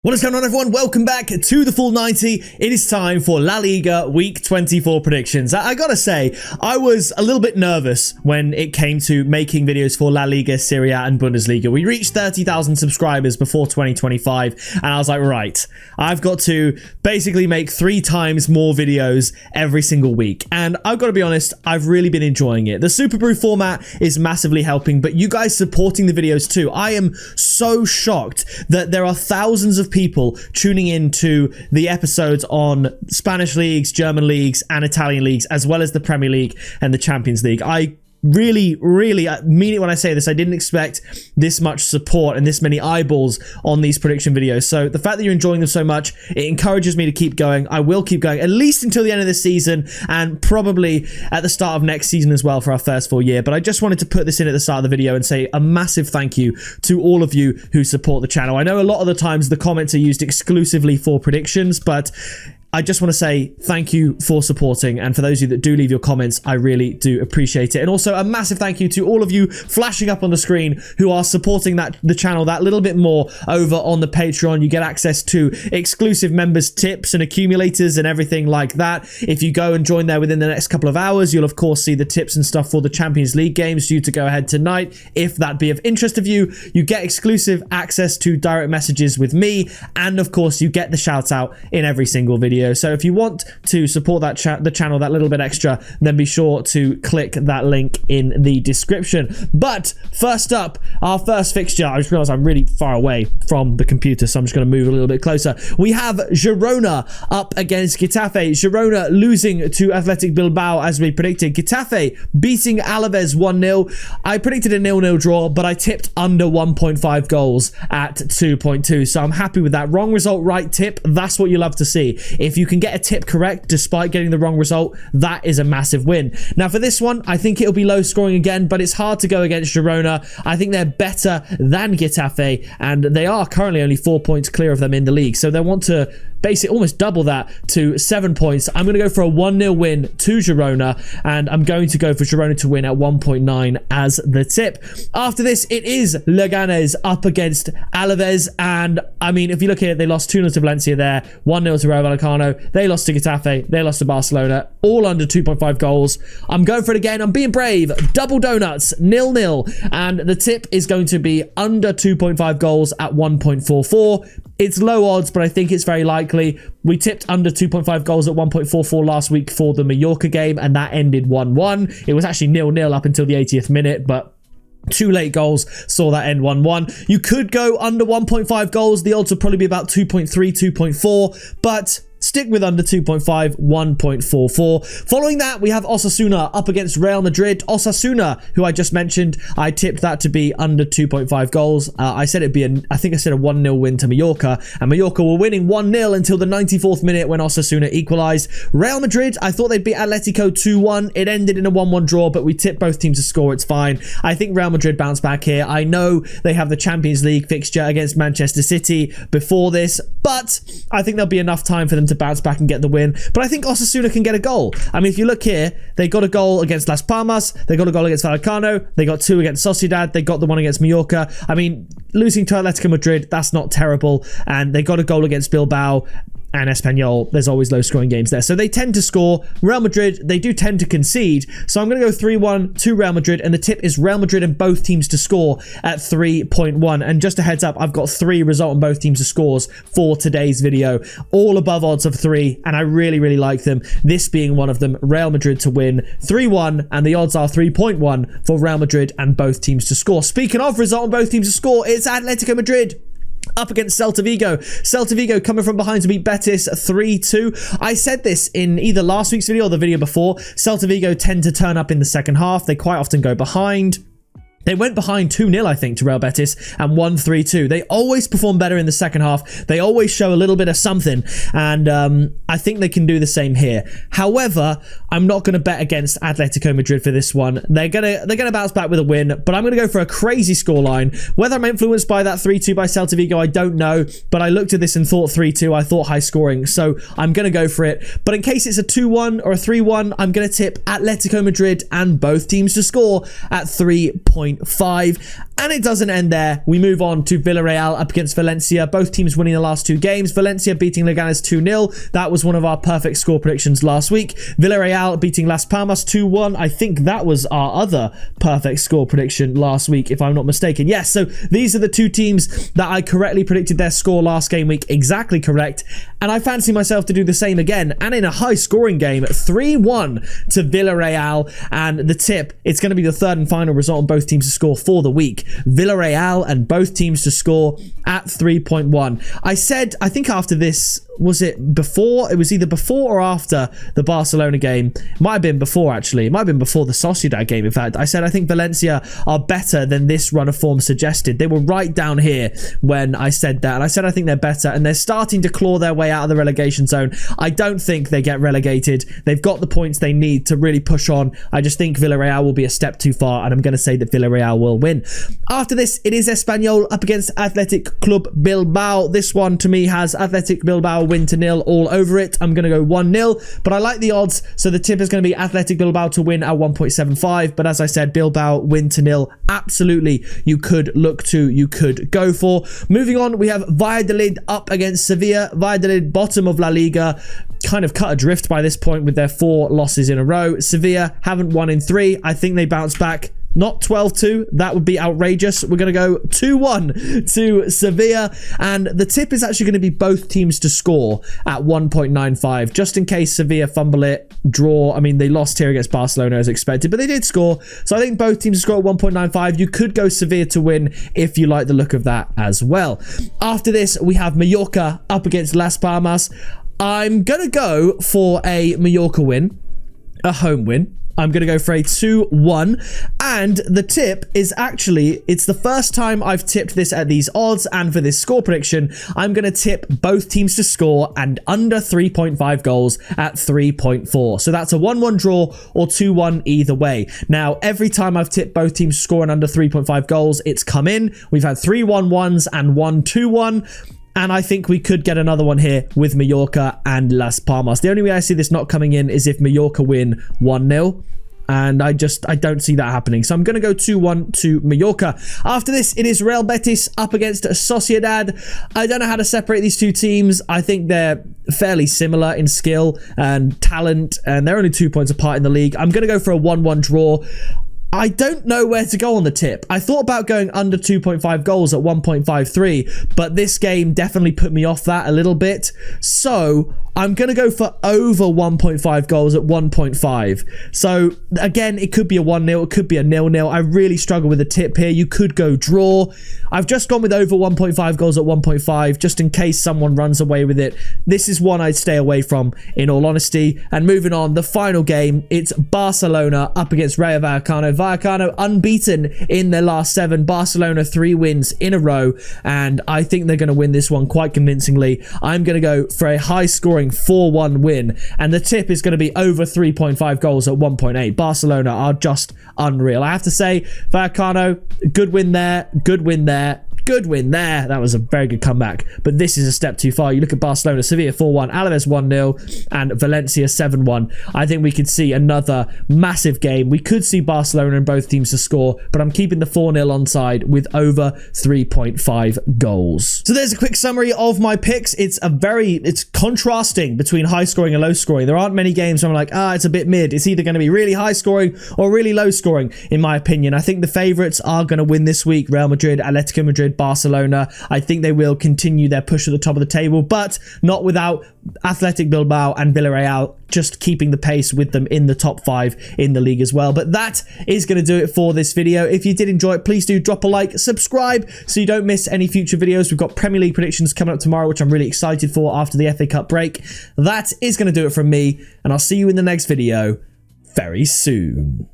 What is going on, everyone? Welcome back to the Full 90. It is time for La Liga Week 24 predictions. I gotta say, I was a little bit nervous when it came to making videos for La Liga, Serie A and Bundesliga. We reached 30,000 subscribers before 2025, and I was like, right, I've got to basically make 3 times more videos every single week. And I've got to be honest, I've really been enjoying it. The Super Brew format is massively helping, but you guys supporting the videos too. I am so shocked that there are thousands of people tuning in to the episodes on Spanish leagues, German leagues, and Italian leagues, as well as the Premier League and the Champions League. I really mean it when I say this. I didn't expect this much support and this many eyeballs on these prediction videos. So the fact that you're enjoying them so much, it encourages me to keep going. I will keep going at least until the end of this season, and probably at the start of next season as well for our first full year. But I just wanted to put this in at the start of the video and say a massive thank you to all of you who support the channel. I know a lot of the times the comments are used exclusively for predictions, but I just want to say thank you for supporting, and for those of you that do leave your comments, I really do appreciate it. And also a massive thank you to all of you flashing up on the screen who are supporting the channel that little bit more over on the Patreon. You get access to exclusive members tips and accumulators and everything like that. If you go and join there within the next couple of hours, you'll of course see the tips and stuff for the Champions League games due to go ahead tonight. If that be of interest of you, you get exclusive access to direct messages with me, and of course you get the shout out in every single video. So if you want to support the channel that little bit extra, then be sure to click that link in the description. But first up, our first fixture. I just realized I'm really far away from the computer, so I'm just going to move a little bit closer. We have Girona up against Getafe. Girona losing to Athletic Bilbao as we predicted. Getafe beating Alaves 1-0. I predicted a 0-0 draw, but I tipped under 1.5 goals at 2.2. So I'm happy with that. Wrong result, right tip. That's what you love to see. If you can get a tip correct despite getting the wrong result, that is a massive win. Now for this one, I think it'll be low scoring again, but it's hard to go against Girona. I think they're better than Getafe, and they are currently only 4 points clear of them in the league. So they want to basically almost double that to 7 points. I'm going to go for a 1-0 win to Girona, and I'm going to go for Girona to win at 1.9 as the tip. After this, it is Leganes up against Alaves, and I mean, if you look at it, they lost 2-0 to Valencia there, 1-0 to Rayo Vallecano. They lost to Getafe, they lost to Barcelona, all under 2.5 goals. I'm going for it again. I'm being brave. Double donuts, 0-0, and the tip is going to be under 2.5 goals at 1.44. It's low odds, but I think it's very likely. We tipped under 2.5 goals at 1.44 last week for the Mallorca game, and that ended 1-1. It was actually 0-0 up until the 80th minute, but 2 late goals saw that end 1-1. You could go under 1.5 goals. The odds would probably be about 2.3, 2.4, but stick with under 2.5, 1.44. Following that, we have Osasuna up against Real Madrid. Osasuna, who I just mentioned, I tipped that to be under 2.5 goals. I said it'd be I think I said a 1-0 win to Mallorca, and Mallorca were winning 1-0 until the 94th minute when Osasuna equalised. Real Madrid, I thought they'd beat Atletico 2-1. It ended in a 1-1 draw, but we tipped both teams to score. It's fine. I think Real Madrid bounce back here. I know they have the Champions League fixture against Manchester City before this, but I think there'll be enough time for them to bounce back and get the win. But I think Osasuna can get a goal. I mean, if you look here, they got a goal against Las Palmas, they got a goal against Vallecano, they got 2 against Sociedad, they got the one against Mallorca. I mean, losing to Atletico Madrid, that's not terrible. And they got a goal against Bilbao and Espanyol. There's always low scoring games there, so they tend to score. Real Madrid, they do tend to concede, so I'm going to go 3-1 to Real Madrid, and the tip is Real Madrid and both teams to score at 3.1. And just a heads up, I've got 3 result on both teams to scores for today's video, all above odds of 3, and I really like them, this being one of them. Real Madrid to win 3-1, and the odds are 3.1 for Real Madrid and both teams to score. Speaking of result on both teams to score, it's Atletico Madrid up against Celta Vigo. Celta Vigo coming from behind to beat Betis 3-2. I said this in either last week's video or the video before. Celta Vigo tend to turn up in the second half. They quite often go behind. They went behind 2-0, I think, to Real Betis and won 3-2. They always perform better in the second half. They always show a little bit of something, and I think they can do the same here. However, I'm not going to bet against Atletico Madrid for this one. They're gonna bounce back with a win, but I'm going to go for a crazy scoreline. Whether I'm influenced by that 3-2 by Celta Vigo, I don't know, but I looked at this and thought 3-2. I thought high scoring, so I'm going to go for it. But in case it's a 2-1 or a 3-1, I'm going to tip Atletico Madrid and both teams to score at 3.5. 1.5. And it doesn't end there. We move on to Villarreal up against Valencia. Both teams winning the last 2 games. Valencia beating Leganes 2-0. That was one of our perfect score predictions last week. Villarreal beating Las Palmas 2-1. I think that was our other perfect score prediction last week, if I'm not mistaken. Yes, so these are the 2 teams that I correctly predicted their score last game week. Exactly correct. And I fancy myself to do the same again. And in a high scoring game, 3-1 to Villarreal. And the tip, it's going to be the third and final result on both teams to score for the week. Villarreal and both teams to score at 3.1. I said, I think after this, was it before? It was either before or after the Barcelona game. Might have been before, actually. It might have been before the Sociedad game, in fact. I said I think Valencia are better than this run of form suggested. They were right down here when I said that. And I said I think they're better. And they're starting to claw their way out of the relegation zone. I don't think they get relegated. They've got the points they need to really push on. I just think Villarreal will be a step too far. And I'm going to say that Villarreal will win. After this, it is Espanyol up against Athletic Club Bilbao. This one, to me, has Athletic Bilbao win to nil all over it. I'm going to go 1-0, but I like the odds, so the tip is going to be Athletic Bilbao to win at 1.75, but as I said, Bilbao win to nil, absolutely you could look to, you could go for. Moving on, we have Valladolid up against Sevilla. Valladolid, bottom of La Liga, kind of cut adrift by this point with their 4 losses in a row. Sevilla haven't won in 3. I think they bounce back. Not 12-2. That would be outrageous. We're going to go 2-1 to Sevilla. And the tip is actually going to be both teams to score at 1.95. Just in case Sevilla fumble it, draw. I mean, they lost here against Barcelona as expected, but they did score. So I think both teams to score at 1.95. You could go Sevilla to win if you like the look of that as well. After this, we have Mallorca up against Las Palmas. I'm going to go for a Mallorca win. A home win. I'm going to go for a 2-1. And the tip is actually, it's the first time I've tipped this at these odds. And for this score prediction, I'm going to tip both teams to score and under 3.5 goals at 3.4. So that's a 1-1 draw or 2-1 either way. Now, every time I've tipped both teams to score and under 3.5 goals, it's come in. We've had 3 1-1s and 1 2-1. And I think we could get another one here with Mallorca and Las Palmas. The only way I see this not coming in is if Mallorca win 1-0. And I don't see that happening. So I'm going to go 2-1 to Mallorca. After this, it is Real Betis up against Sociedad. I don't know how to separate these 2 teams. I think they're fairly similar in skill and talent. And they're only 2 points apart in the league. I'm going to go for a 1-1 draw. I don't know where to go on the tip. I thought about going under 2.5 goals at 1.53, but this game definitely put me off that a little bit. So I'm going to go for over 1.5 goals at 1.5. So again, it could be a 1-0, it could be a 0-0. I really struggle with the tip here. You could go draw. I've just gone with over 1.5 goals at 1.5, just in case someone runs away with it. This is one I'd stay away from, in all honesty. And moving on, the final game, it's Barcelona up against Rayo Vallecano. Vallecano unbeaten in their last 7. Barcelona 3 wins in a row, and I think they're going to win this one quite convincingly. I'm going to go for a high-scoring 4-1 win, and the tip is going to be over 3.5 goals at 1.8. Barcelona are just unreal. I have to say, Vallecano, good win there, good win there. Good win there. That was a very good comeback. But this is a step too far. You look at Barcelona, Sevilla 4-1, Alaves 1-0, and Valencia 7-1. I think we could see another massive game. We could see Barcelona and both teams to score, but I'm keeping the 4-0 onside with over 3.5 goals. So there's a quick summary of my picks. It's contrasting between high scoring and low scoring. There aren't many games where I'm like, it's a bit mid. It's either going to be really high scoring or really low scoring, in my opinion. I think the favourites are going to win this week. Real Madrid, Atletico Madrid, Barcelona. I think they will continue their push at the top of the table, but not without Athletic Bilbao and Villarreal just keeping the pace with them in the top 5 in the league as well. But that is going to do it for this video. If you did enjoy it, please do drop a like, subscribe so you don't miss any future videos. We've got Premier League predictions coming up tomorrow, which I'm really excited for after the FA Cup break. That is going to do it from me, and I'll see you in the next video very soon.